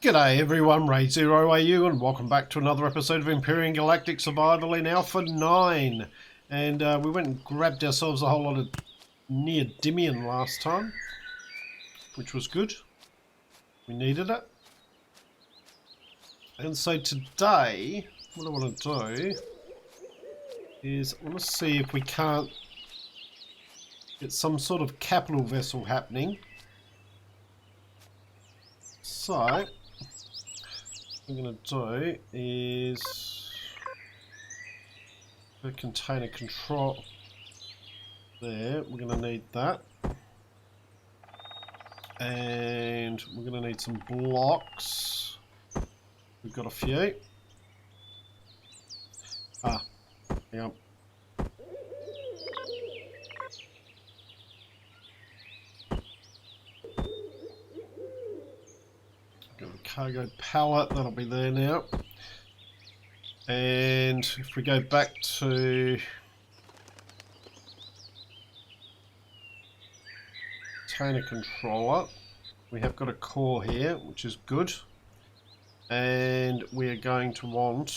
G'day everyone, RaidzeroAU, and welcome back to another episode of Empyrion Galactic Survival in Alpha 9. And we went and grabbed ourselves a whole lot of neodymium last time, which was good. We needed it. And so today, what I want to do is I want to see if we can't get some sort of capital vessel happening. So what I'm going to do is the container control there. We're going to need that, and we're going to need some blocks. We've got a few. Hang on. Got a cargo pallet, that'll be there now. And if we go back to container controller, we have got a core here, which is good. And we are going to want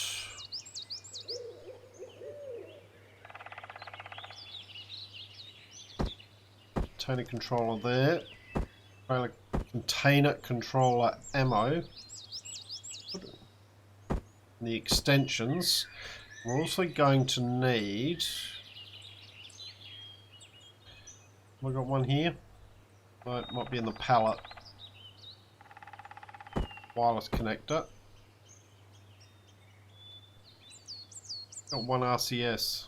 container controller there, container controller ammo, the extensions. We're also going to need, have I got one here? No, it might be in the pallet. Wireless connector. Got one RCS.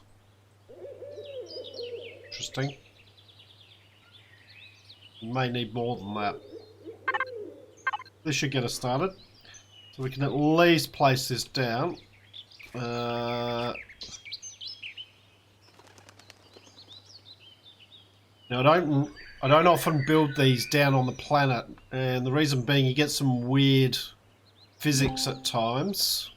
Interesting. We may need more than that. This should get us started. So we can at least place this down. Now I don't often build these down on the planet, and the reason being you get some weird physics at times.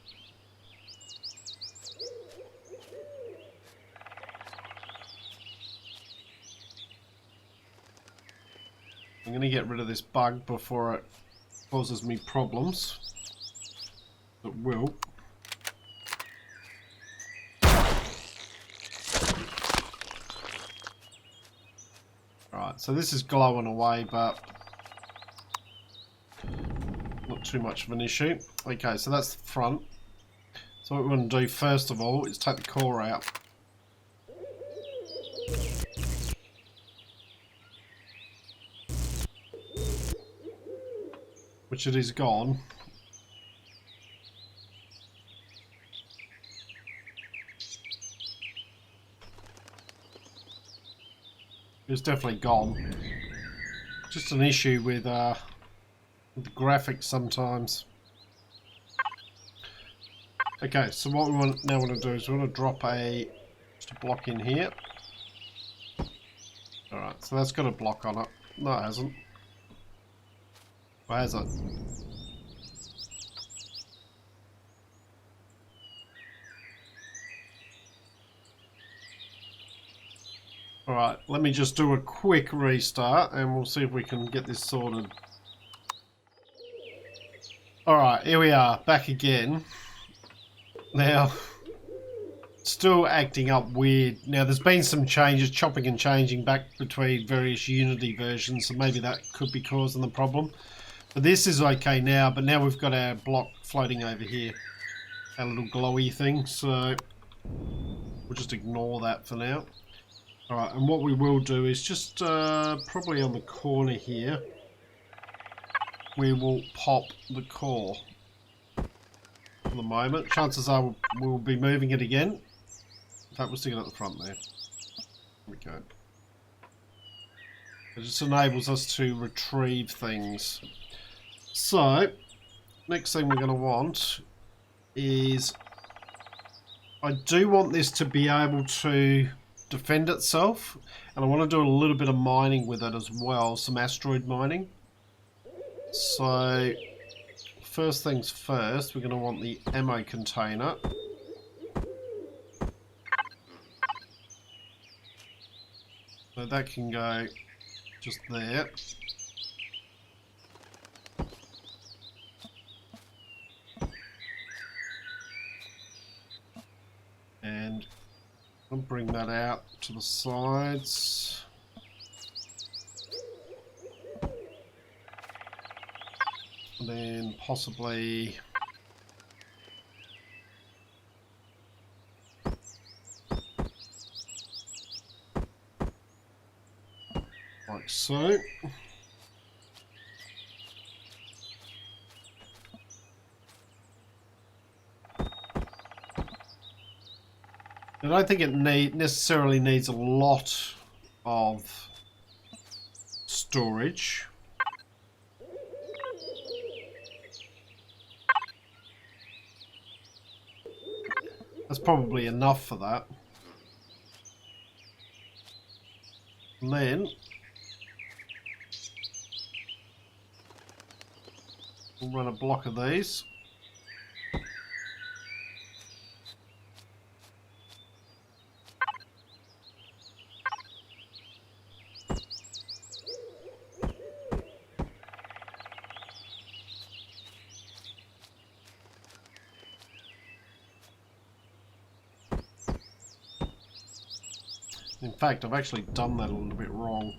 I'm going to get rid of this bug before it causes me problems. It will. Alright, so this is glowing away, but not too much of an issue. Okay, so that's the front. So what we want to do first of all is take the core out. Which it is gone. It's definitely gone. Just an issue with the graphics sometimes. Okay, so what we want to do is we want to drop just a block in here. Alright, so that's got a block on it. No, it hasn't. Where is it? Alright, let me just do a quick restart and we'll see if we can get this sorted. Alright, here we are, back again. Now, still acting up weird. Now, there's been some changes, chopping and changing back between various Unity versions, so maybe that could be causing the problem. But this is okay now, but now we've got our block floating over here. Our little glowy thing, so we'll just ignore that for now. Alright, and what we will do is just probably on the corner here, we will pop the core for the moment. Chances are we'll be moving it again. In fact, we'll stick it at the front there. There we go. It just enables us to retrieve things. So, next thing we're going to want is, I do want this to be able to defend itself, and I want to do a little bit of mining with it as well, some asteroid mining. So, first things first, we're going to want the ammo container. So that can go just there. that out to the sides. And then possibly like so. I don't think it necessarily needs a lot of storage. That's probably enough for that. And then we'll run a block of these. In fact, I've actually done that a little bit wrong.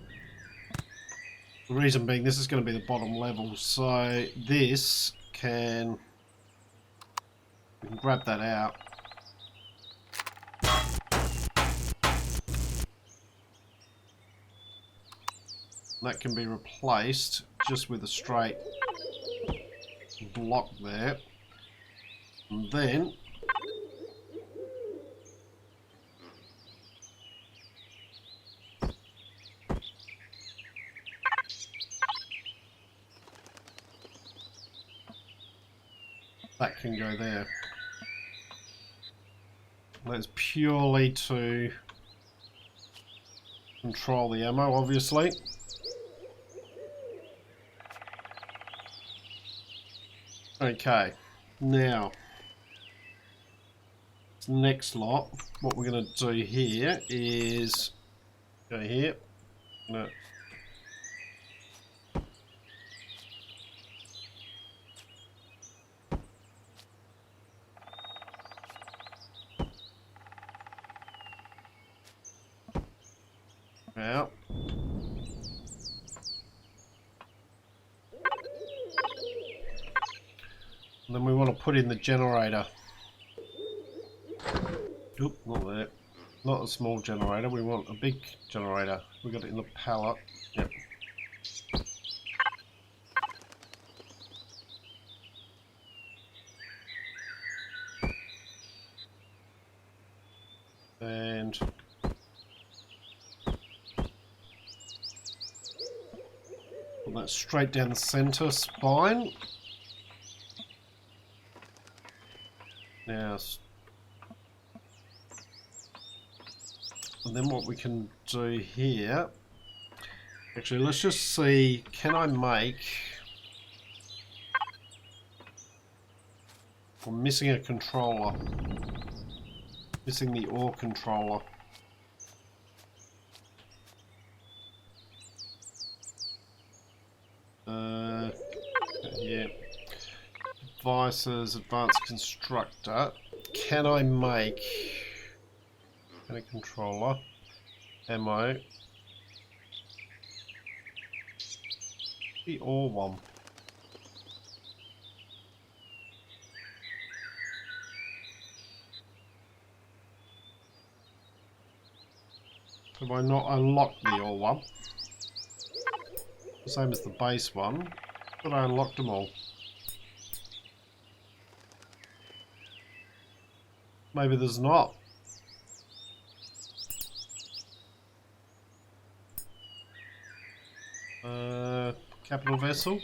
The reason being, this is going to be the bottom level, so this can... we can grab that out. That can be replaced just with a straight block there. And then that can go there. That's purely to control the ammo, obviously. Okay, now next lot, what we're going to do here is go here. No. Out. And then we want to put in the generator. Oop, not there. Not a small generator, we want a big generator. We got it in the pallet. Yep. And put that straight down the center spine. Now, and then what we can do here, actually let's just see, can I make, I'm missing a controller, missing the ore controller. Yeah. Devices, advanced constructor. Can I make a controller? Ammo. The ore one. Have I not unlocked the ore one? The same as the base one, but I unlocked them all. Maybe there's not. Capital vessel.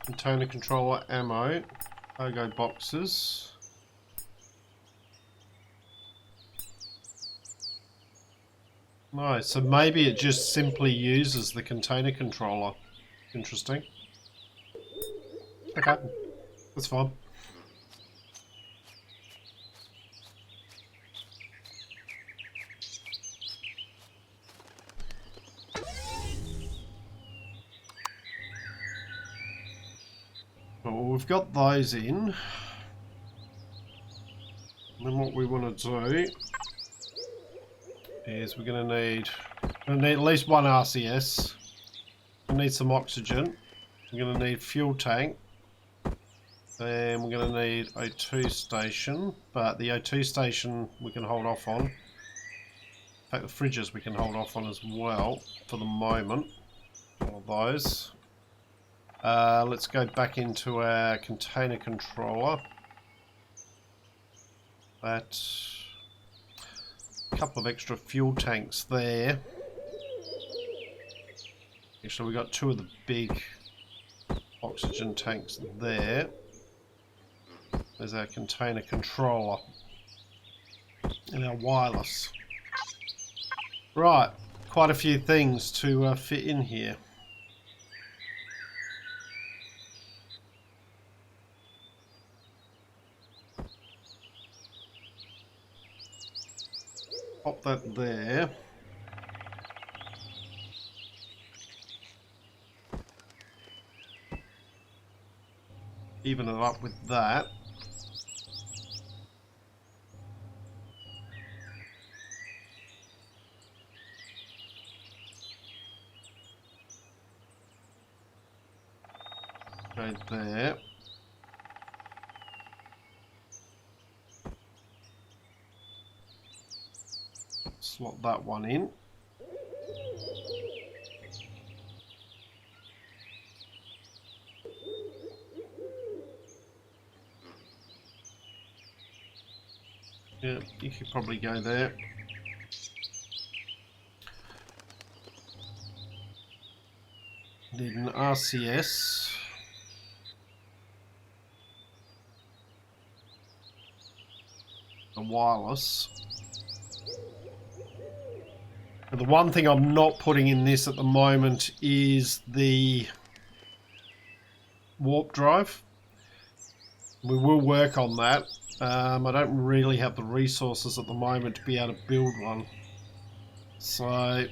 Container controller, ammo, cargo boxes. No, so maybe it just simply uses the container controller. Interesting. Okay, that's fine. Well, we've got those in. then what we want to do is we're going to need at least one RCS. We need some oxygen. We're going to need fuel tank. Then we're going to need O2 station, but the O2 station we can hold off on. In fact, the fridges we can hold off on as well for the moment. All of those. Let's go back into our container controller. That's a couple of extra fuel tanks there. Actually, we got two of the big oxygen tanks there. There's our container controller and our wireless. Right, quite a few things to fit in here. Pop that there. Even it up with that. Right there. Slot that one in. Yeah, you could probably go there. Need an RCS. A wireless. And the one thing I'm not putting in this at the moment is the warp drive. We will work on that. I don't really have the resources at the moment to be able to build one. So I'm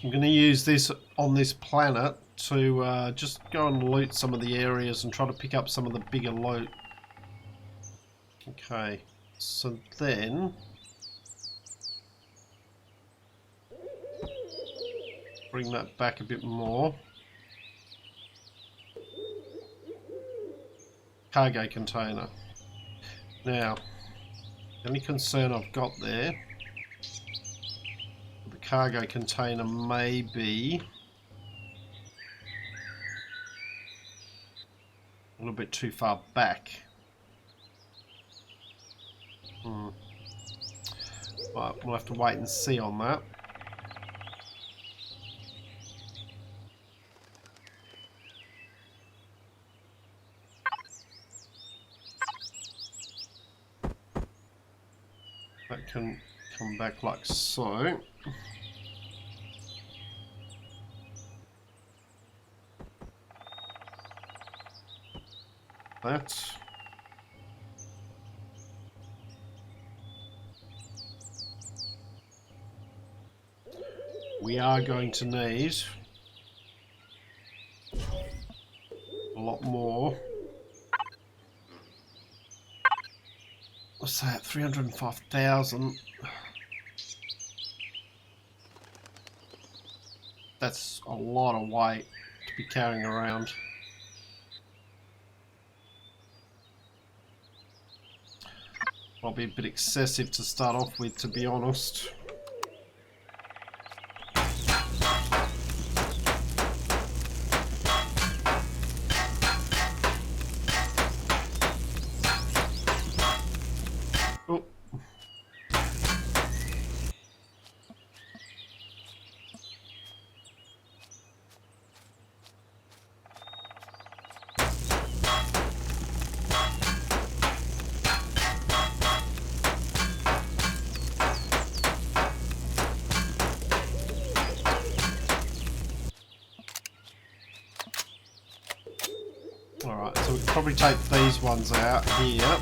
going to use this on this planet to just go and loot some of the areas and try to pick up some of the bigger loot. Okay, so then bring that back a bit more. Cargo container. Now, the only concern I've got there, the cargo container may be a little bit too far back. But we'll have to wait and see on that. That can come back like so. That. We are going to need a lot more. What's that? 305,000. That's a lot of weight to be carrying around. Probably a bit excessive to start off with, to be honest. Alright, so we can probably take these ones out here.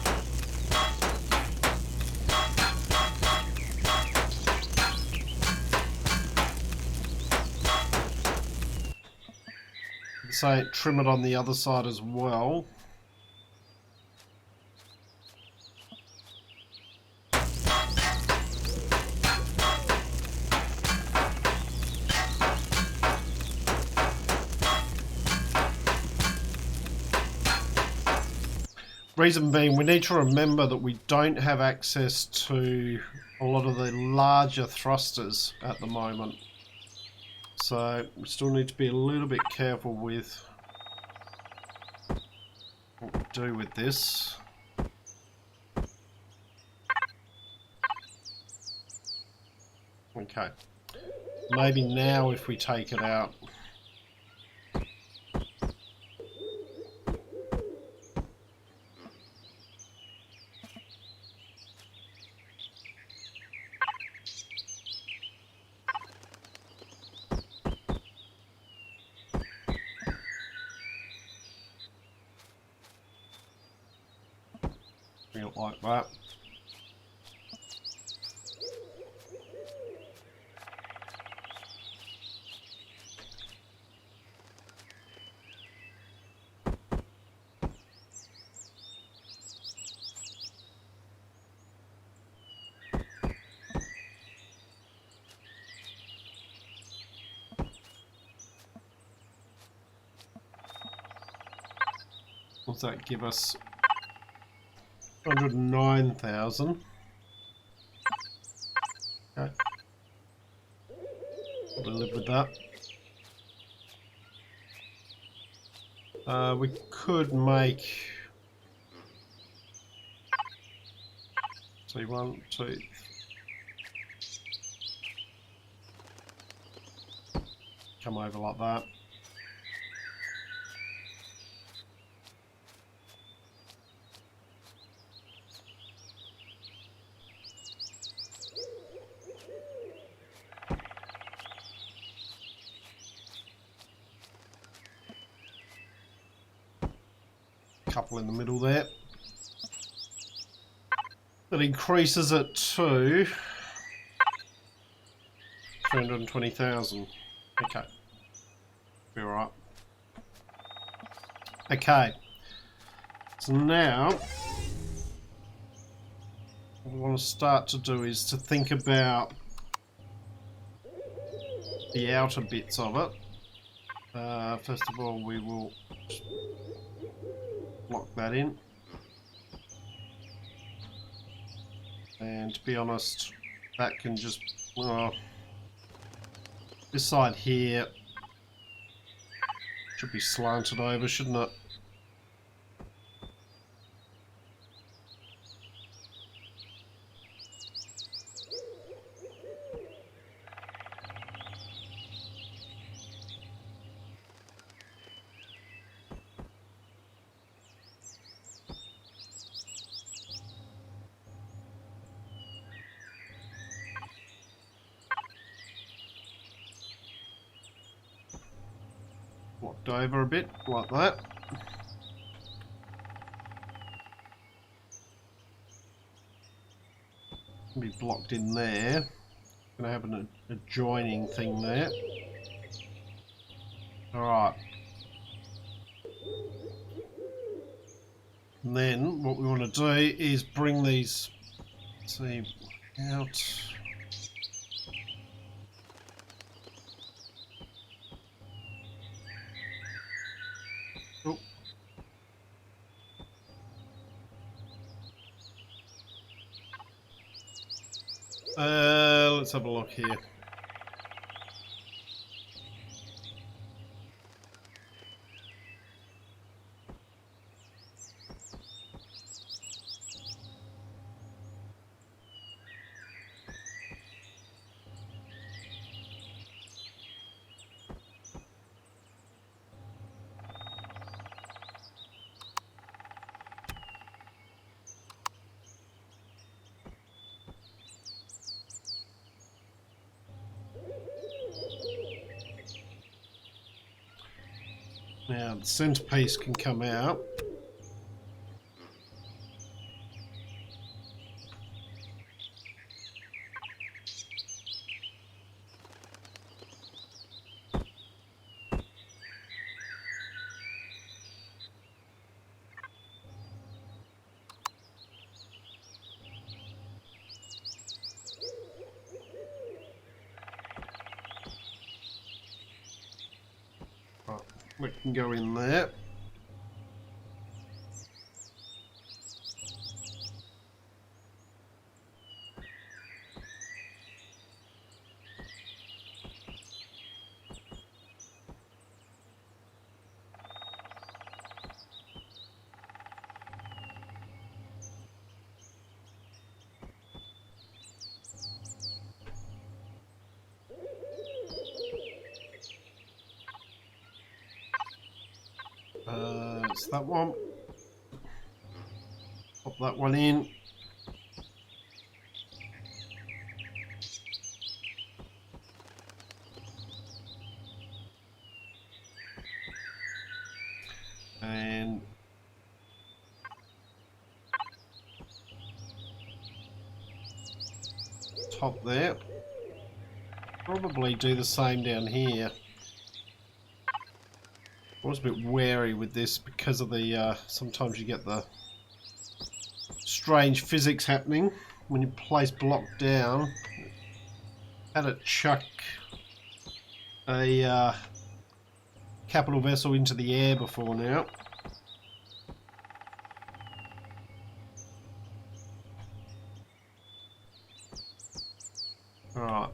So trim it on the other side as well. Reason being, we need to remember that we don't have access to a lot of the larger thrusters at the moment. So we still need to be a little bit careful with what we do with this. Okay. Maybe now if we take it out. Bring it like that. What's that give us? 109,000. Okay. We'll live with that. We could make... See, 1, 2... Come over like that. Couple in the middle there. That increases it to 320,000. Okay. Be alright. Okay. So now what we want to start to do is to think about the outer bits of it. First of all, we will lock that in. And to be honest, that can just... this side here should be slanted over, shouldn't it? Locked over a bit, like that. Be blocked in there. Gonna have an adjoining thing there. Alright. And then what we want to do is bring these, see, out. Let's have a look here. Now the centerpiece can come out. We can go in there. That's that one. Pop that one in. And top there. Probably do the same down here. I was a bit wary with this because of the sometimes you get the strange physics happening when you place block down. Had it chuck a capital vessel into the air before now. Alright.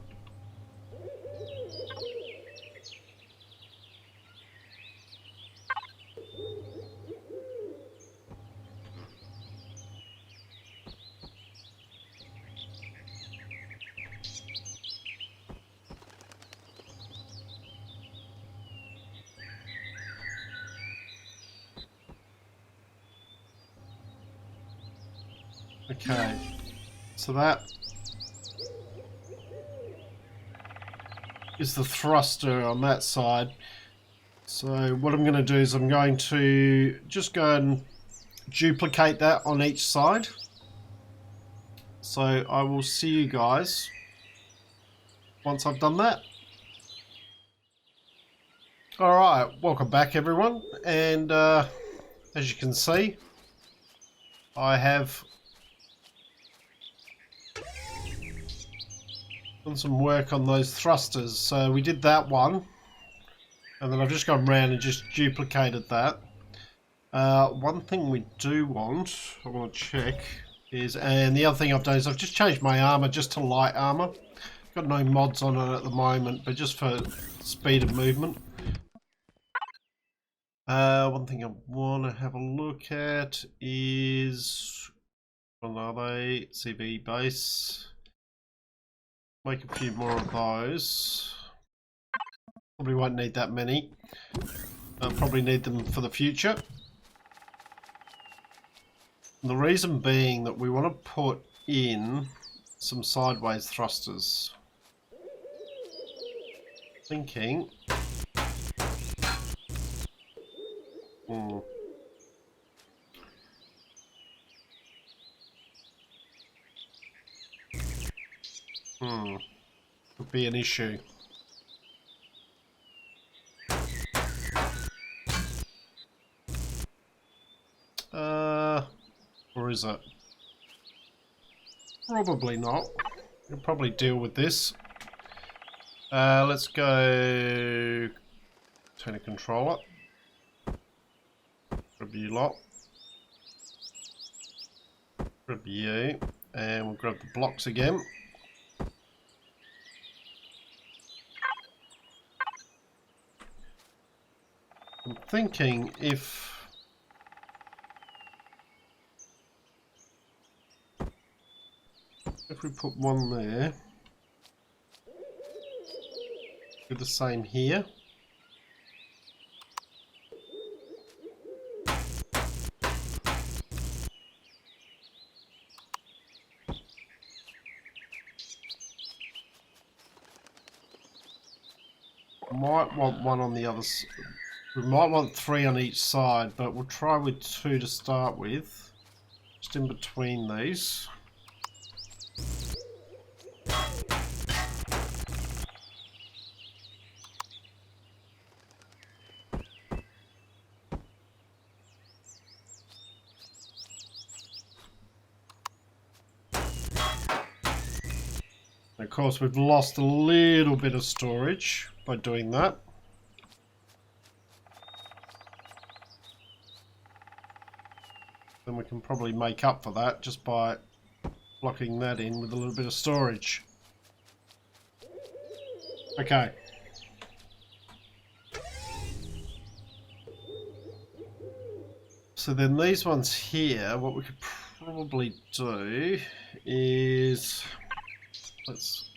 Okay, so that is the thruster on that side. So what I'm going to do is I'm going to just go and duplicate that on each side. So I will see you guys once I've done that. Alright, welcome back everyone, and as you can see, I have done some work on those thrusters. So we did that one, and then I've just gone around and just duplicated that. One thing we do want, I want to check, is, and the other thing I've done is I've just changed my armor just to light armor. Got no mods on it at the moment, but just for speed of movement. One thing I want to have a look at is, what are they? CV base. Make a few more of those. Probably won't need that many. I'll probably need them for the future. And the reason being that we want to put in some sideways thrusters. Thinking. Could be an issue. Or is it? Probably not. We'll probably deal with this. Let's go turn a controller. Grab you lot. Grab you. And we'll grab the blocks again. I'm thinking if we put one there, do the same here. Might want one on the other side. We might want 3 on each side, but we'll try with 2 to start with. Just in between these. Of course, we've lost a little bit of storage by doing that. Then we can probably make up for that just by blocking that in with a little bit of storage. Okay. So then these ones here, what we could probably do is, let's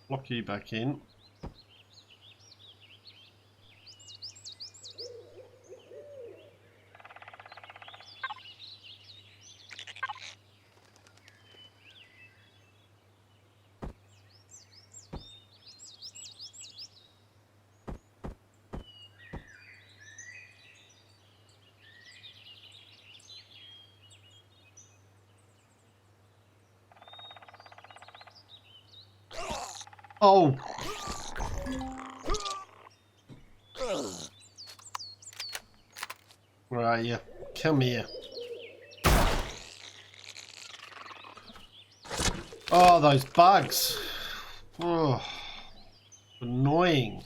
Lock you back in. Oh! Where are you? Come here. Oh, those bugs. Oh, annoying.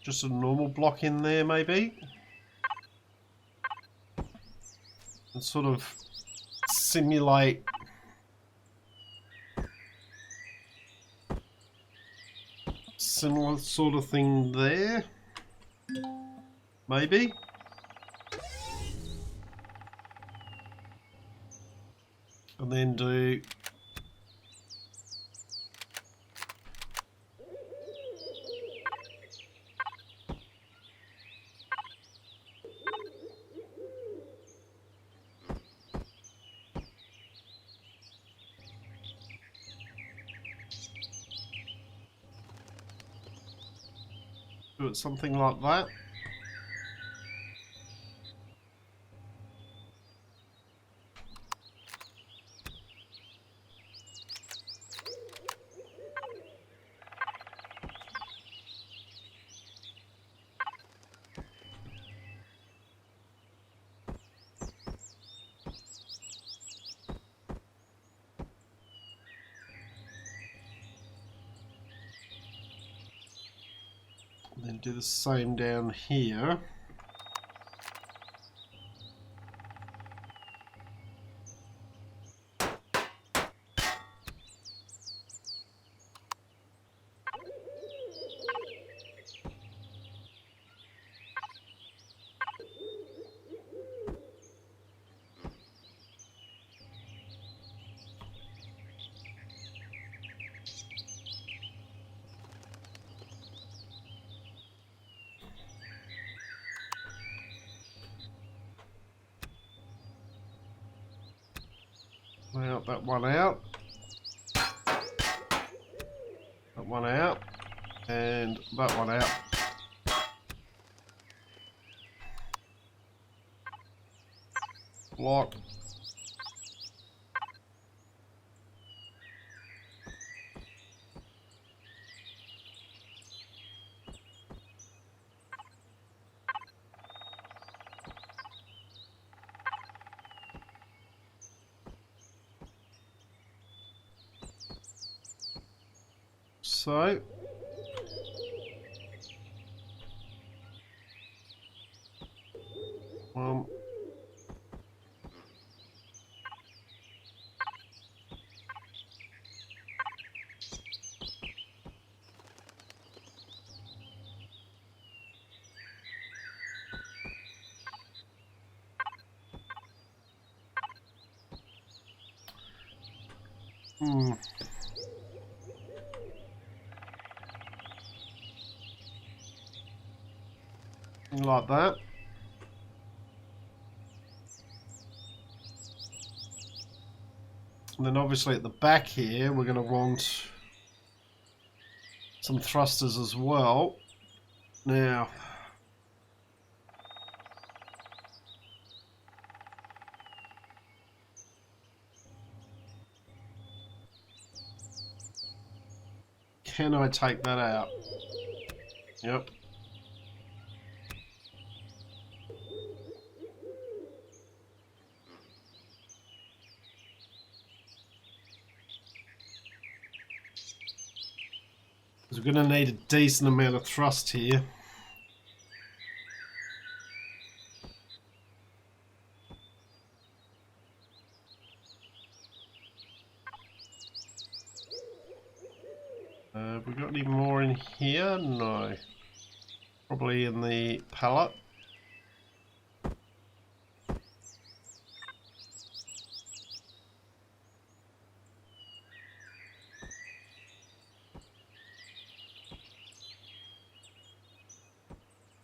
Just a normal block in there, maybe? And sort of simulate similar sort of thing there, maybe? And then do it something like that. And then do the same down here. Out that one out. That one out. And that one out. Lock. So, like that. And then obviously at the back here we're going to want some thrusters as well. Now, can I take that out? Yep. Because we're going to need a decent amount of thrust here. Have we got any more in here? No. Probably in the pallet.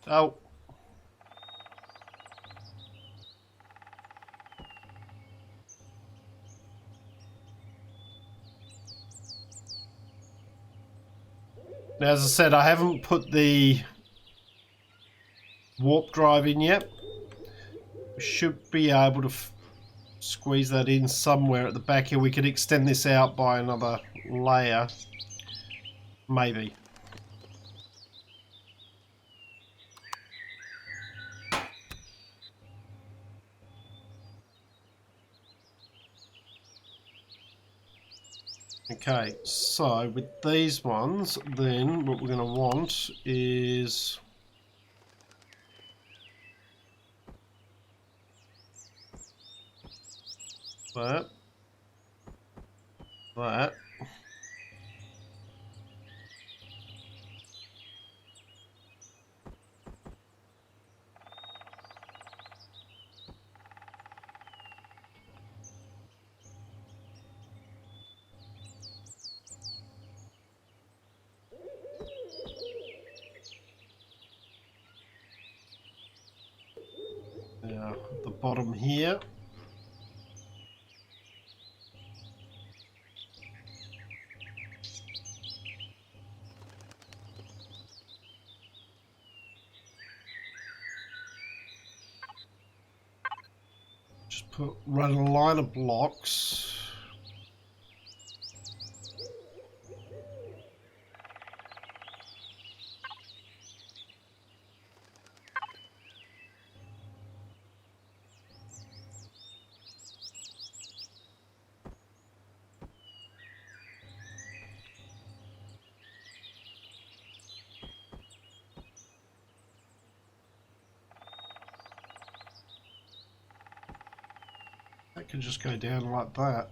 Oh. Now, as I said, I haven't put the warp drive in yet. We should be able to squeeze that in somewhere at the back here. We could extend this out by another layer. Maybe. Okay, so with these ones, then what we're going to want is that. Now, at the bottom here. Just run a line of blocks. That can just go down like that.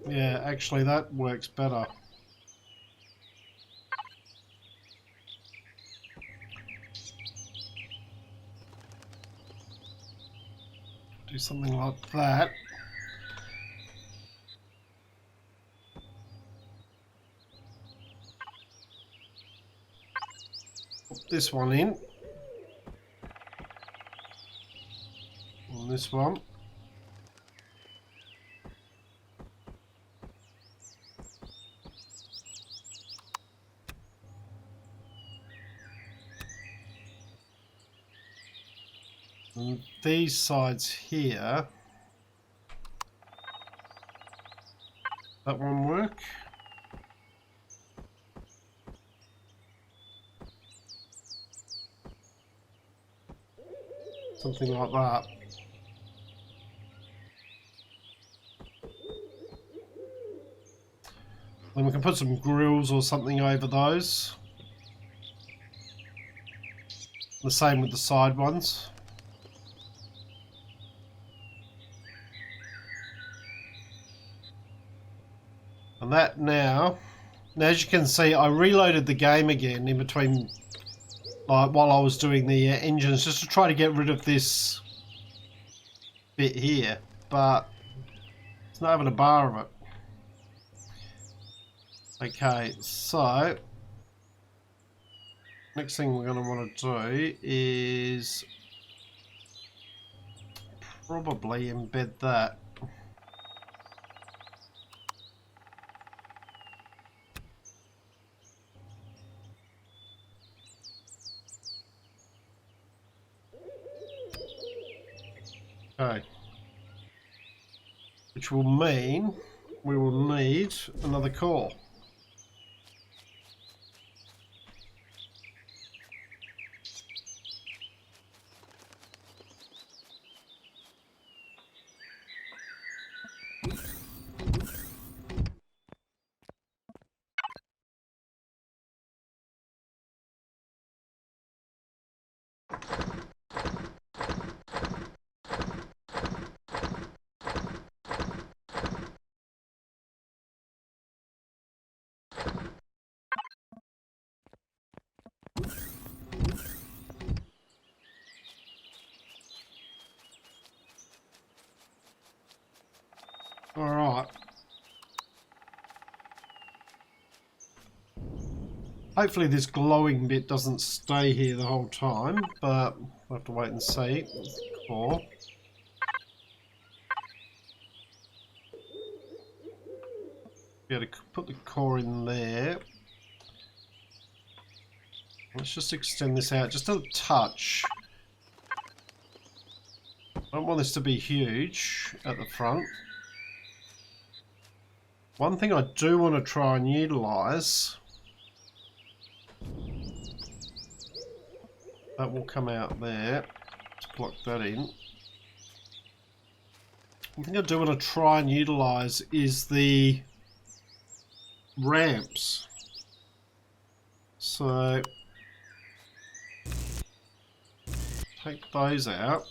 Yeah, actually that works better. Do something like that. Put this one in. And this one. And these sides here. That one work? Something like that. Then we can put some grills or something over those. The same with the side ones. And that now, as you can see, I reloaded the game again in between, like while I was doing the engines, just to try to get rid of this bit here, but it's not having a bar of it. Okay, so next thing we're going to want to do is probably embed that. Okay. Which will mean we will need another core. Hopefully this glowing bit doesn't stay here the whole time, but we'll have to wait and see. Core. Be able to put the core in there. Let's just extend this out just a touch. I don't want this to be huge at the front. One thing I do want to try and utilise, that will come out there. Let's block that in. One thing I do want to try and utilise is the ramps. So take those out.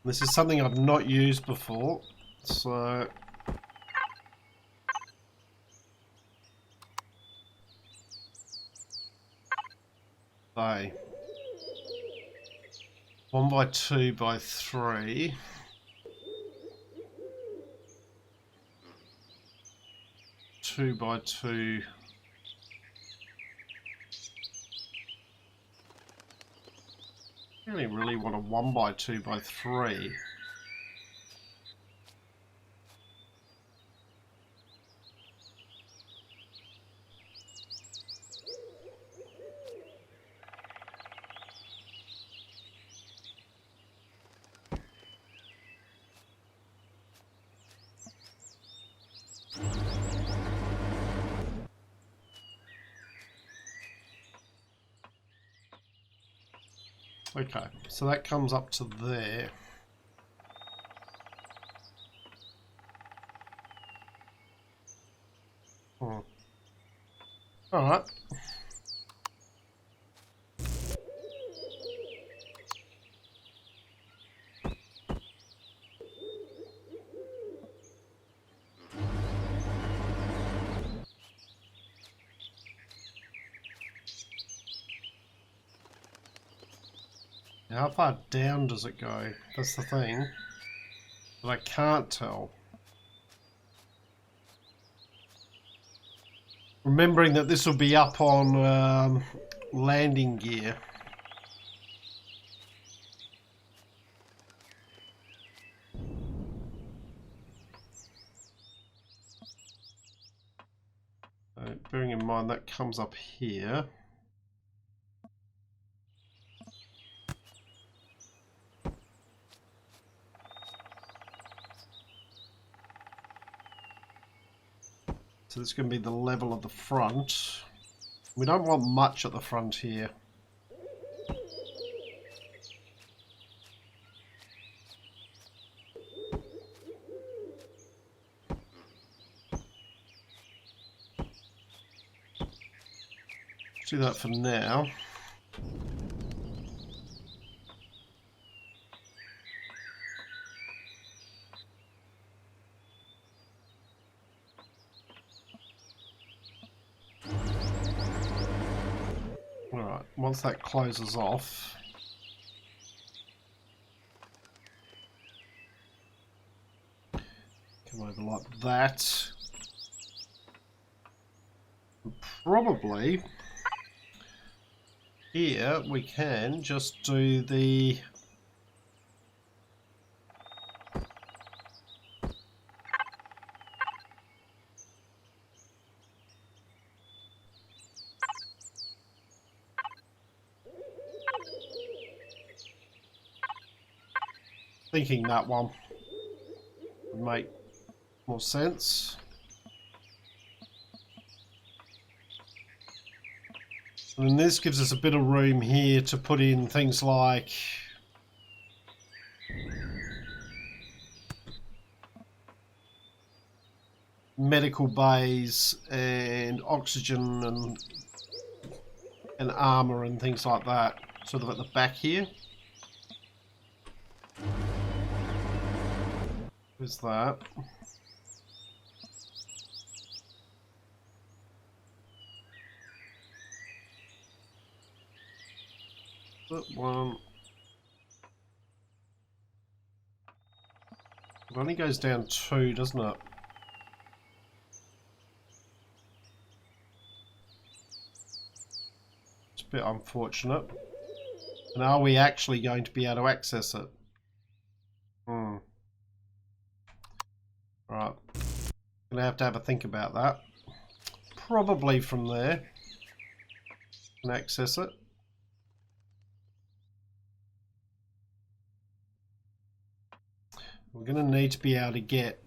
This is something I've not used before, so they 1 by 2 by 3. Two by 2. I really want a 1 by 2 by 3. Okay, so that comes up to there. All right. How far down does it go? That's the thing. But I can't tell. Remembering that this will be up on landing gear. Bearing in mind that comes up here. So this is going to be the level of the front. We don't want much at the front here. Let's do that for now. Alright, once that closes off, come over like that. And probably here we can just do the thinking that one would make more sense. And then this gives us a bit of room here to put in things like medical bays and oxygen and armor and things like that, sort of at the back here. There's that. That one. It only goes down 2, doesn't it? bit unfortunate. And are we actually going to be able to access it? Right. Gonna have to have a think about that. Probably from there. Can access it. We're gonna need to be able to get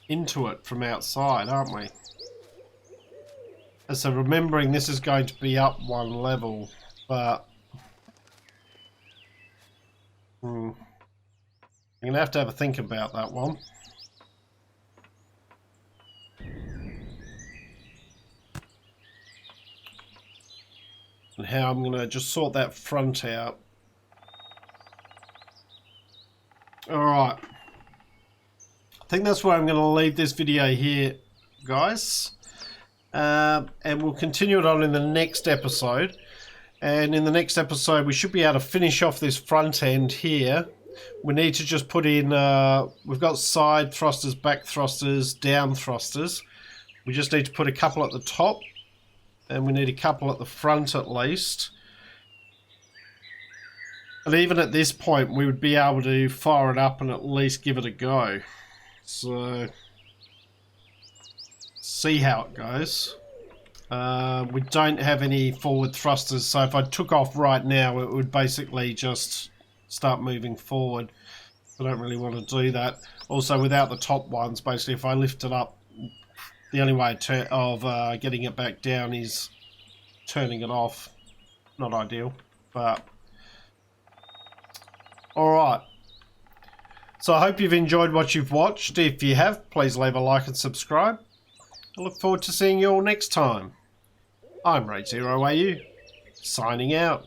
into it from outside, aren't we? And so remembering this is going to be up one level, but I'm gonna have to have a think about that one. And how I'm gonna just sort that front out. Alright. I think that's where I'm gonna leave this video here, guys. And we'll continue it on in the next episode. And in the next episode we should be able to finish off this front end here. We need to just put in, we've got side thrusters, back thrusters, down thrusters. We just need to put a couple at the top. And we need a couple at the front at least. And even at this point we would be able to fire it up and at least give it a go. So, see how it goes. We don't have any forward thrusters, so if I took off right now it would basically just start moving forward. I don't really want to do that. Also, without the top ones, basically if I lift it up, the only way of getting it back down is turning it off. Not ideal, but alright. So I hope you've enjoyed what you've watched. If you have, please leave a like and subscribe. I look forward to seeing you all next time. I'm RaidzeroAU, signing out.